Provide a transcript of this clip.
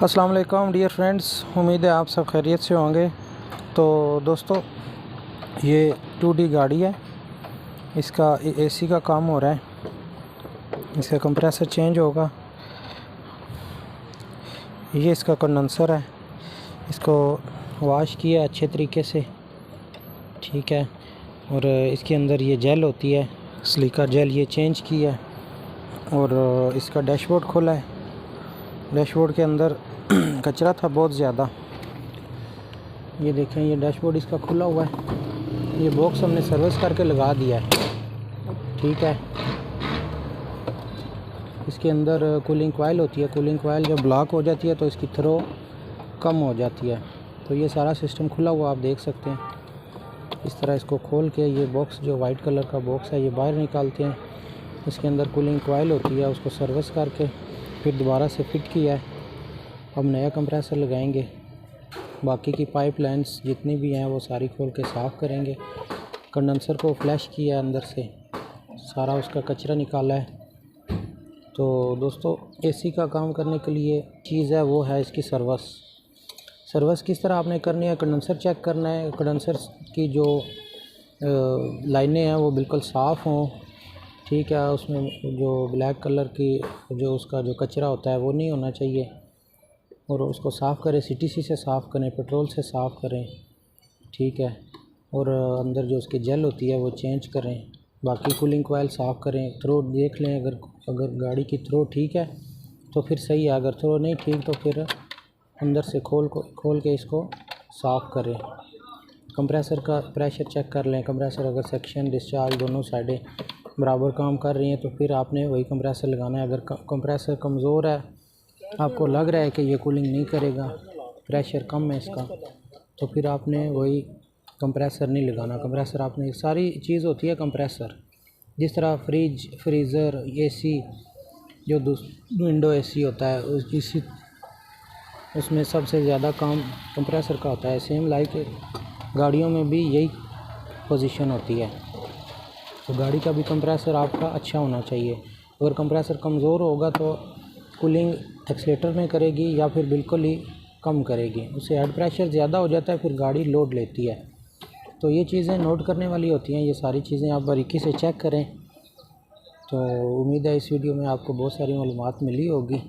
अस्सलाम वालेकुम dear friends, उम्मीद है आप सब खैरियत से होंगे। तो दोस्तों, ये 2D गाड़ी है, इसका एसी का काम हो रहा है, इसका कंप्रेसर चेंज होगा। ये इसका कंडेंसर है, इसको वॉश किया अच्छे तरीके से, ठीक है। और इसके अंदर ये जेल होती है, सिलिका जेल, ये चेंज किया है। और इसका डैशबोर्ड खोला है, डैशबोर्ड के अंदर कचरा था बहुत ज़्यादा। ये देखें, ये डैशबोर्ड इसका खुला हुआ है। ये बॉक्स हमने सर्विस करके लगा दिया है, ठीक है। इसके अंदर कूलिंग कॉइल होती है, कूलिंग कॉइल जब ब्लॉक हो जाती है तो इसकी थ्रो कम हो जाती है। तो ये सारा सिस्टम खुला हुआ आप देख सकते हैं। इस तरह इसको खोल के ये बॉक्स, जो वाइट कलर का बॉक्स है, ये बाहर निकालते हैं। इसके अंदर कूलिंग कॉइल होती है, उसको सर्विस करके फिर दोबारा से फिट किया है। अब नया कंप्रेसर लगाएंगे। बाकी की पाइप लाइन्स जितनी भी हैं वो सारी खोल के साफ़ करेंगे। कंडेंसर को फ्लैश किया अंदर से, सारा उसका कचरा निकाला है। तो दोस्तों, एसी का काम करने के लिए चीज़ है वो है इसकी सर्विस किस तरह आपने करनी है। कंडेंसर चेक करना है, कंडेंसर की जो लाइनें हैं वो बिल्कुल साफ़ हों, ठीक है। उसमें जो ब्लैक कलर की जो उसका जो कचरा होता है वो नहीं होना चाहिए। और उसको साफ़ करें, सीटीसी से साफ़ करें, पेट्रोल से साफ़ करें, ठीक है। और अंदर जो उसकी जेल होती है वो चेंज करें। बाकी कूलिंग कॉइल साफ़ करें। थ्रो देख लें, अगर गाड़ी की थ्रो ठीक है तो फिर सही है, अगर थ्रो नहीं ठीक तो फिर अंदर से खोल के इसको साफ़ करें। कंप्रेसर का प्रेशर चेक कर लें। कंप्रेसर अगर सेक्शन डिस्चार्ज दोनों साइडें बराबर काम कर रही हैं तो फिर आपने वही कंप्रेसर लगाना है। अगर कंप्रेसर कमज़ोर है, आपको लग रहा है कि ये कूलिंग नहीं करेगा, प्रेशर कम है इसका, तो फिर आपने वही कंप्रेसर नहीं लगाना। कंप्रेसर आपने, सारी चीज़ होती है कंप्रेसर। जिस तरह फ्रिज, फ्रीज़र, एसी, जो विंडो एसी होता है उसमें सबसे ज़्यादा काम कंप्रेसर का होता है। सेम लाइक गाड़ियों में भी यही पोजीशन होती है। तो गाड़ी का भी कंप्रेसर आपका अच्छा होना चाहिए। अगर कंप्रेसर कमज़ोर होगा तो कूलिंग एक्सीलेटर में करेगी या फिर बिल्कुल ही कम करेगी, उससे हेड प्रेशर ज़्यादा हो जाता है, फिर गाड़ी लोड लेती है। तो ये चीज़ें नोट करने वाली होती हैं। ये सारी चीज़ें आप बारीकी से चेक करें। तो उम्मीद है इस वीडियो में आपको बहुत सारी मालूमात मिली होगी।